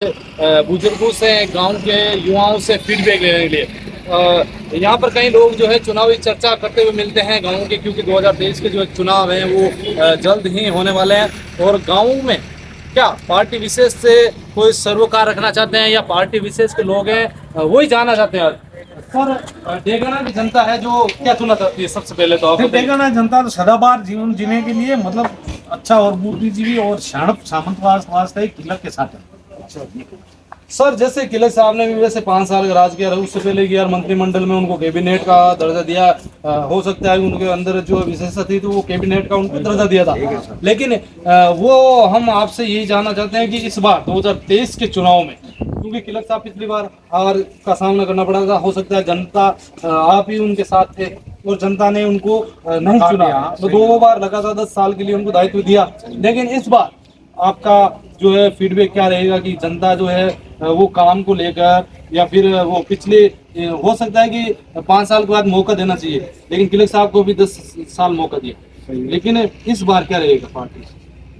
बुजुर्गों से, गांव के युवाओं से फीडबैक लेने के लिए यहाँ पर कई लोग जो है चुनावी चर्चा करते हुए मिलते हैं गाँव के, क्योंकि 2023 के जो चुनाव हैं वो जल्द ही होने वाले हैं। और गाँव में क्या पार्टी विशेष से कोई सरोकार रखना चाहते हैं या पार्टी विशेष के लोग हैं, वही जानना चाहते हैं। सर, डेगाना की जनता है जो क्या चुना चाहती है? सबसे पहले तो आप डेगाना जनता तो सदाबहार जीवन जीने के लिए मतलब अच्छा और बुद्धिजीवी और शाणप सामंतवाद वास्ते किलक के साथ है। सर, जैसे किलक साहब ने भी वैसे 5 साल का राज किया, उससे पहले कि यार मंत्रिमंडल में उनको कैबिनेट का दर्जा दिया, हो सकता है उनके अंदर जो विशेषता थी तो वो कैबिनेट का उनको दर्जा दिया था। लेकिन वो हम आपसे यही जानना चाहते हैं कि इस बार 2023 के चुनाव में, क्योंकि किलक साहब पिछली बार हार का सामना करना पड़ा था, हो सकता है जनता आप ही उनके साथ थे और जनता ने उनको नहीं चुना, तो 2 बार लगातार 10 साल के लिए उनको दायित्व दिया। लेकिन इस बार आपका जो है फीडबैक क्या रहेगा कि जनता जो है वो काम को लेकर, या फिर वो पिछले, हो सकता है कि 5 साल के बाद मौका देना चाहिए, लेकिन किलक साहब को भी 10 साल मौका दिया, लेकिन इस बार क्या रहेगा पार्टी?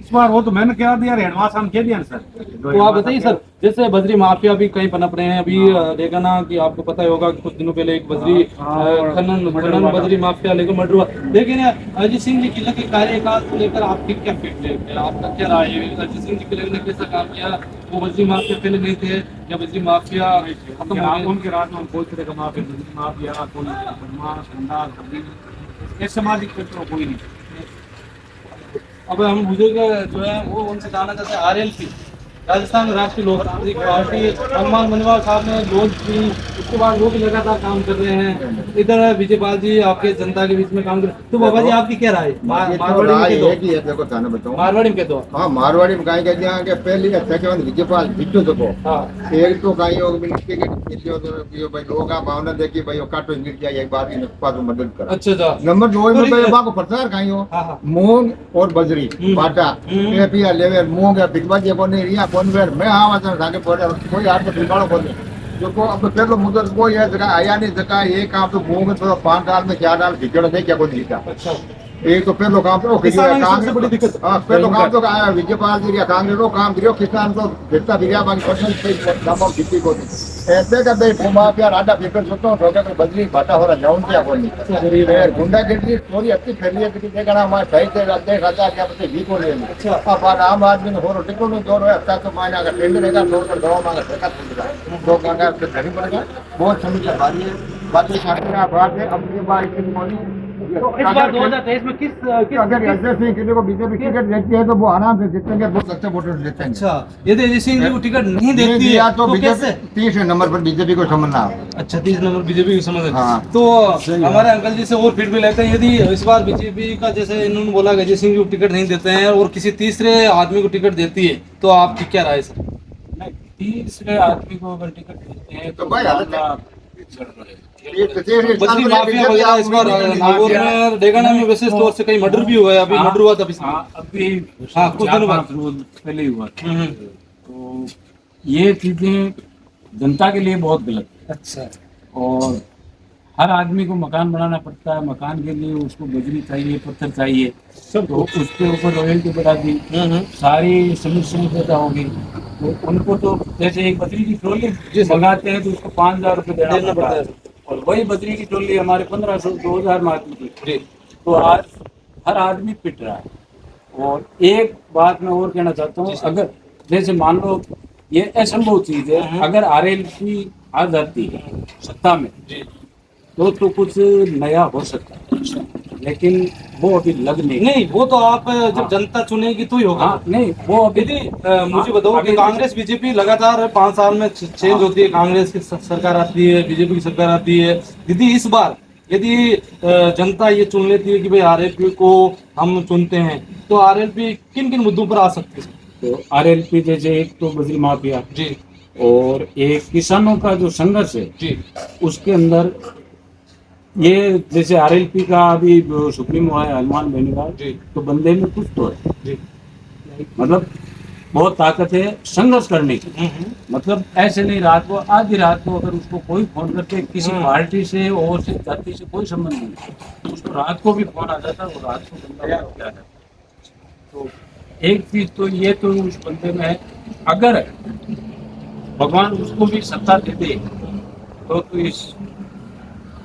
इस बार वो तो मैंने क्या दिया एडवांस हम कह दिया सर। तो आप बताइए सर, जैसे बजरी माफिया भी कहीं पनप रहे हैं अभी, देखा ना कि आपको पता ही होगा कि कुछ दिनों पहले एक बजरी खनन बजरी माफिया लेकर मर्डर हुआ। लेकिन अजीत सिंह जी किलक के कार्यकाल को लेकर आपकी क्या फीडबैक है, आपका क्या राय है? अजीत सिंह जी किलक ने कैसा काम किया? वो बजरी माफिया पहले नहीं थे या बजरी माफिया खत्म हो गए? उनके राज में कोई तरह का माफिया कोई सामाजिक क्षेत्र कोई नहीं। अब हम बुजुर्ग जो है वो उनसे जानना चाहते हैं, आरएलपी राजस्थान राष्ट्रीय लोकतांत्रिक पार्टी, हनुमान मनवाल साहब ने लॉन्च की, उसके बाद वो भी लगातार काम कर रहे हैं। इधर विजयपाल जी आपके जनता के बीच में काम कर रहे हैं। तो बाबा जी आपकी क्या राय? मारवाड़ी में कह दो। हाँ, मारवाड़ी में कहीं कहते हैं कि पहली सेकंड विजयपाल जीतो सको। एक तो कहीं होगा मिलके के भाई लोग आप भावना देखिए भाई काटो मिल जाए एक बार इन पास मदद कर। अच्छा। नंबर 2 में भाई बाको प्रचार कहीं हो मूंग और बजरी बाटा ये पिया लेवे मूंग है बिगवा जे को नहीं रिया कौन वेर मैं आवा तो जाके पड़े कोई हाथ में बिगाड़ो बोले जो को अब पहलो मुद्दा कोई है जगह आया नहीं जगह ये काम तो मूंग तो 5 साल में 4 साल बिगड़ नहीं क्या कोई जीता। अच्छा, एक तो पहलो काम तो कांग्रेस बड़ी दिक्कत। हाँ, पहलो काम तो आया विजयपाल जी कांग्रेस रो काम करियो किसान तो जितना दिया बाकी पर्सन पे दाम खेती को ऐसे का दे फुमा पे आडा फिकर सोतो ठोके तो बजरी बाटा हो रहा जाऊं क्या कोई नहीं गुंडा गिरदी थोड़ी अच्छी फैली है कि देखना हमारे सही से रहते खाता क्या पते भी को ले। अच्छा, अब आम आदमी ने हो टिकट में दौड़ है अच्छा तो मायना का टेंडर रहेगा दौड़ कर दवा मांगा ठेका चलेगा दो कांगा से धनी पड़ेगा बहुत समस्या भारी है। बाकी शासन का बात है अब ये बार की बोली तो इस बार 2023 में किस अगर एसएस सिंह किसी को बीजेपी टिकट देती है तो वो आराम से जीतेंगे, बहुत अच्छे वोटर देते हैं। अच्छा, यदि अजीत सिंह जी को टिकट नहीं देती है तो कैसे? 30 नंबर पर बीजेपी को समझना। अच्छा, 30 नंबर बीजेपी को समझ। हाँ। तो हमारे अंकल जी से और फीडबैक लेते हैं, यदि इस बार बीजेपी का जैसे इन्होंने बोला कि अजीत सिंह जी को टिकट नहीं देते हैं और किसी तीसरे आदमी को टिकट देती है, तो आपकी क्या राय सर? तीसरे आदमी को अगर टिकट देते हैं तो भाई बजरी माफिया वगैरह इस बार नागौर में डेगाना में विशेष तौर से कहीं मर्डर भी हुआ है, अभी मर्डर हुआ था अभी कुछ दिनों बाद पहले ही हुआ। तो ये चीजें जनता के लिए बहुत गलत है। अच्छा, और हर आदमी को मकान बनाना पड़ता है, मकान के लिए उसको बजरी चाहिए, पत्थर चाहिए, तो उसके ऊपर रॉयल्टी बढ़ा दी, सारी समस्याएं पैदा होगी। तो उनको तो जैसे एक बजरी की ट्रॉली मंगाते हैं तो उसको 5,000 रुपये देना पड़ता है, और वही बजरी की ट्रॉली हमारे 1500 2000 में आती थी। तो आज हर आदमी पिट रहा है। और एक बात मैं और कहना चाहता हूँ, अगर जैसे मान लो ये असंभव चीज है, अगर आरएलपी आ जाती है सत्ता में तो कुछ नया हो सकता है, लेकिन वो अभी लग नहीं। वो तो आप जब जनता चुनेगी तो ही होगा। नहीं, वो अभी मुझे बताओ कि कांग्रेस बीजेपी लगातार 5 साल में चेंज होती है, कांग्रेस की सरकार आती है, बीजेपी की सरकार आती है। यदि इस बार यदि जनता ये चुन लेती है कि भाई आरएलपी को हम चुनते हैं, तो आरएलपी किन किन मुद्दों पर आ सकती है? तो आरएलपी जैसे एक तो बजरी माफिया जी, और एक किसानों का जो संघर्ष है जी, उसके अंदर ये जैसे आरएलपी का अभी सुप्रीम हुआ है हनुमान बेनीवाल जी, तो बंदे में कुछ तो है जी, मतलब बहुत ताकत है संघर्ष करने की। मतलब ऐसे नहीं रात को आधी रात को अगर उसको कोई फोन करके किसी पार्टी से और से जाति से कोई संबंध नहीं, उसको रात को भी फोन आ जाता है और रात को बंदा हो जाता है। तो एक चीज तो ये तो उस बंदे में है, अगर भगवान उसको भी सत्ता देते तो इस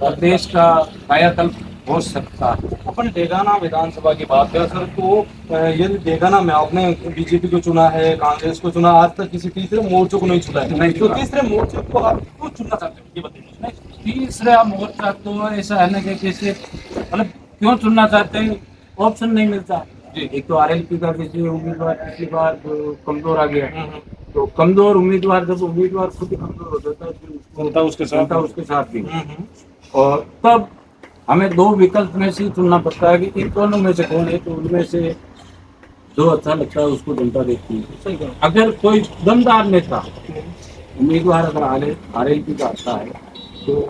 प्रदेश का कायाकल्प हो सकता है। अपन डेगाना विधानसभा की बात करें सर, तो यदि डेगाना में आपने बीजेपी को चुना है, कांग्रेस को चुना, आज तक किसी तीसरे मोर्चे को नहीं चुना है, नहीं तो चुना। तीसरे मोर्चे को आप क्यों चुनना चाहते हो, ये बताइए। तीसरा मोर्चा तो ऐसा है ना कि कैसे मतलब क्यों चुनना चाहते हैं, ऑप्शन नहीं मिलता। एक तो आरएलपी का किसी उम्मीदवार पिछली बार कमजोर आ गया, तो कमजोर उम्मीदवार जब उम्मीदवार खुद ही कमजोर हो जाता है तो जनता उसके साथ भी। और तब हमें दो विकल्प में से चुनना पड़ता है कि इन दोनों में से कौन है, तो उनमें से जो अच्छा लगता है उसको जनता देखती है। अगर कोई दमदार नेता उम्मीदवार अगर आरएलपी का आता है तो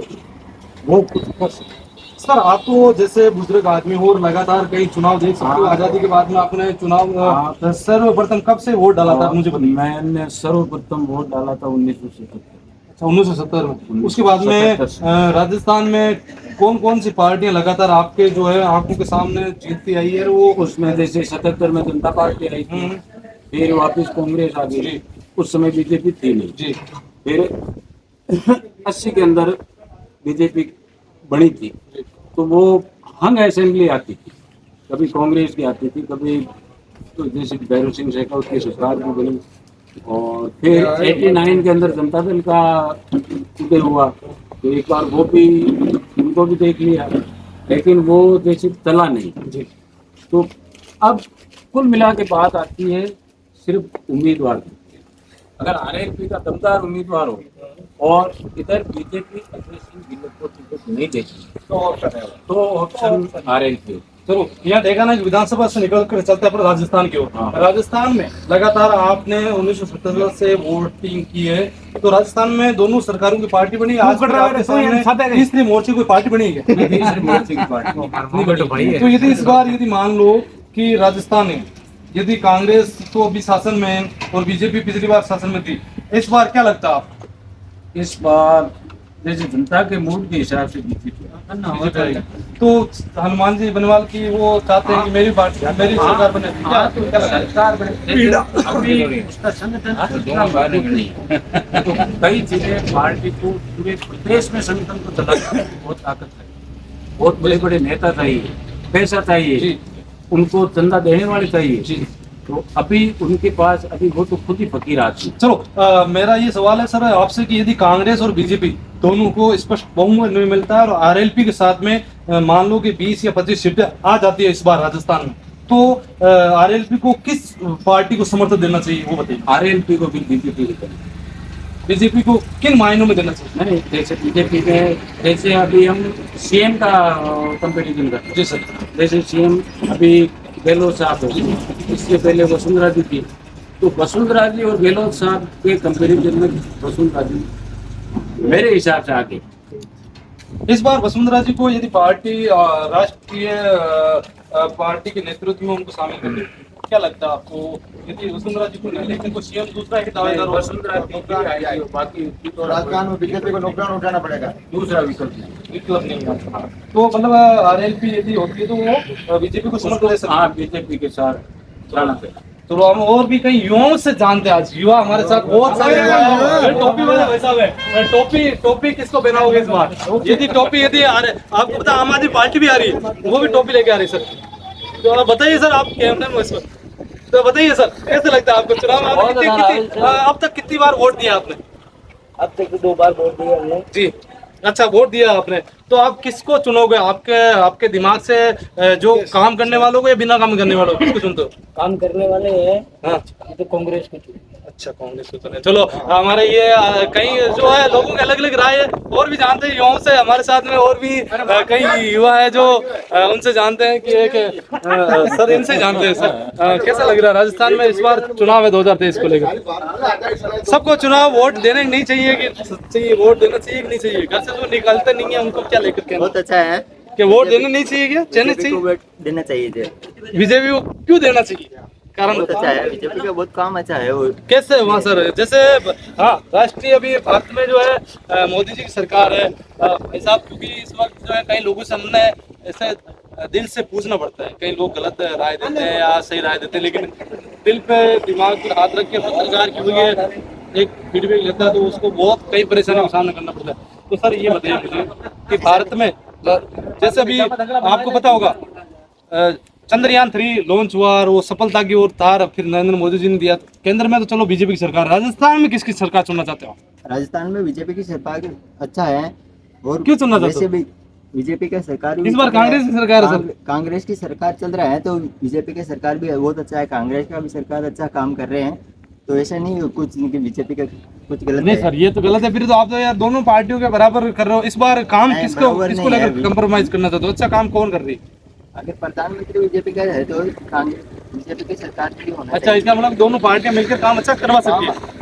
वो कुछ कर सकते हैं। सर, आप तो जैसे बुजुर्ग आदमी हो और लगातार कई चुनाव देख सकते हो, आजादी के बाद में आपने चुनाव सर्वप्रथम कब से वोट डाला था, मुझे बताइए। मैंने सर्वप्रथम वोट डाला था 1977। अच्छा, 1970 में। उसके बाद में राजस्थान में कौन कौन सी पार्टियां लगातार आपके जो है आंखों के सामने जीतती आई है, वो उसमें जैसे 77 में जनता पार्टी आई थी, फिर वापस कांग्रेस आ गई, उस समय बीजेपी थी नहीं जी, फिर 80 के अंदर बीजेपी बनी थी, तो वो हंग असेंबली आती थी, कभी कांग्रेस की आती थी, कभी तो जैसे भैरव सिंह शेखावत की सरकार भी बनी, और फिर 89 के अंदर जनता दल का उदय हुआ, तो एक बार वो भी उनको भी देख लिया, लेकिन वो जैसे चला नहीं जी। तो अब कुल मिला के बात आती है सिर्फ उम्मीदवार की। अगर आरएलपी का दमदार उम्मीदवार हो और इधर बीजेपी अजय सिंह गिलत को टिकट नहीं देती तो ऑप्शन आरएलपी। चलो यहाँ देखा ना कि विधानसभा से निकल कर चलते हैं राजस्थान की ओर। राजस्थान में लगातार आपने 1977 से वोटिंग की है, तो राजस्थान में दोनों सरकारों की पार्टी बनी। आज तीसरी मोर्चे कोई पार्टी बनी है क्या? तीसरी मोर्चे की पार्टी। तो यदि इस बार यदि मान लो कि राजस्थान में यदि कांग्रेस तो अभी शासन में है और बीजेपी पिछली बार शासन में थी, इस बार क्या लगता है आपको? इस बार जैसे जनता के मूड के हिसाब से बीजेपी तो हनुमान जी बनवाल की वो चाहते हैं कि मेरी पार्टी मेरी सरकार बने, क्या सरकार बने। अभी उसका संगठन तो कई चीजें पार्टी को पूरे प्रदेश में संगठन को चलाना बहुत ताकत है, बहुत बड़े बड़े नेता चाहिए, पैसा चाहिए, उनको चंदा देने वाले चाहिए, तो अभी उनके पास अभी वो तो खुद ही फकीर आदमी। चलो मेरा ये सवाल है सर आपसे कि यदि कांग्रेस और बीजेपी दोनों को स्पष्ट बहुमत नहीं मिलता है और आरएलपी के साथ में मान लो कि 20 या 25 सीटें आ जाती है इस बार राजस्थान में, तो आरएलपी को किस पार्टी को समर्थन देना चाहिए वो बताइए। आरएलपी को भी बीजेपी को किन मायनों में देना चाहिए? नहीं, जैसे बीजेपी में जैसे अभी हम सीएम का कंपेरिजन करते हैं। जी सर, जैसे सीएम अभी गहलोत साहब है, इससे पहले वसुंधरा जी थी, तो वसुंधरा जी और गहलोत साहब के कंपेरिजन में वसुंधरा जी मेरे हिसाब से आगे। इस बार वसुंधरा जी को यदि पार्टी राष्ट्रीय पार्टी के नेतृत्व में उनको शामिल कर दे, क्या लगता है आपको? यदि वसुंधरा जी को नहीं लेकिन को सीएम दूसरा ही दावेदार वसुंधरा जी बाकी तो राजस्थान में बीजेपी को नुकसान उठाना पड़ेगा, दूसरा विकल्प नहीं है। तो मतलब आरएलपी यदि होती है तो वो बीजेपी को समर्थन दे सकते हैं। हाँ, बीजेपी के साथ जाना चाहिए। तो हम और भी कई युवाओं से जानते हैं, आज युवा हमारे साथ बहुत सारे टोपी वाले भाई साहब है। टोपी किसको पहनाओगे इस बार? यदि टोपी यदि आ रहे आपको पता आम आदमी पार्टी भी आ रही है, वो भी टोपी लेके आ रही है सर। तो बताइए सर, आप कैमरे में इसको तो बताइए सर, कैसे लगता है आपको चुनाव अब तक कितनी बार वोट दिया आपने? अब तक 2 बार वोट दिया हमने जी। अच्छा, वोट दिया आपने, तो आप किसको चुनोगे? आपके दिमाग से जो काम करने वालों को या बिना काम करने वालों को किसको चुनते हो? काम करने वाले हैं। हाँ, तो कांग्रेस को चुने। अच्छा, कांग्रेस को चुने। चलो हमारे ये कई जो है लोगों की अलग अलग राय है, और भी जानते हैं युवाओं से। हमारे साथ में और भी कई युवा है जो उनसे जानते हैं कि एक सर इनसे जानते हैं सर कैसा लग रहा है राजस्थान में इस बार चुनाव है 2023 को लेकर? सबको चुनाव वोट देने नहीं चाहिए कि चाहिए, वोट देना चाहिए कि नहीं चाहिए? घर से जो निकलते नहीं है उनको क्या लेकर के बहुत अच्छा है कि वोट देना नहीं चाहिए? क्या देना चाहिए? देना चाहिए थे। बीजेपी को क्यों देना चाहिए? कारण बहुत अच्छा है, बीजेपी का बहुत काम अच्छा है। वो कैसे वहाँ सर? जैसे हाँ, राष्ट्रीय अभी भारत में जो है मोदी जी की सरकार है भाई साहब, क्योंकि इस वक्त जो है कई लोगों से हमने ऐसे दिल से पूछना पड़ता है, कई लोग गलत राय देते हैं या सही राय देते हैं, लेकिन दिल पे दिमाग पर हाथ रख के पत्रकार की हुई है एक फीडबैक लेता है तो उसको बहुत कई परेशानियों का सामना करना पड़ता है। तो सर ये बताइए मुझे कि भारत में जैसे अभी आपको पता होगा चंद्रयान 3 लॉन्च हुआ और वो सफलता की ओर था, फिर नरेंद्र मोदी जी ने दिया। केंद्र में तो चलो बीजेपी की सरकार, राजस्थान में किसकी सरकार चुनना चाहते हो? राजस्थान में बीजेपी की सरकार अच्छा है। और क्यों चुनना चाहते हो? वैसे भी बीजेपी का सरकार भी इस बार चल रहा है। कांग्रेस की सरकार है सर। कांग्रेस की सरकार चल रहा है तो बीजेपी की सरकार भी बहुत अच्छा है, कांग्रेस का भी सरकार अच्छा काम कर रहे हैं। तो ऐसा नहीं है कुछ कि बीजेपी का कुछ गलत नहीं है। सर ये तो गलत है, फिर तो आप तो यार दोनों पार्टियों के बराबर कर रहे हो। इस बार काम नहीं, किसको बराबर किसको नहीं है लेकर अभी। कंप्रोमाइज करना चाहते हो? अच्छा काम कौन कर रही है? अगर प्रधानमंत्री बीजेपी का है तो कांग्रेस बीजेपी की सरकार भी होना अच्छा इसका मतलब दोनों पार्टियां मिलकर काम अच्छा करवा सकती है। चाहिए।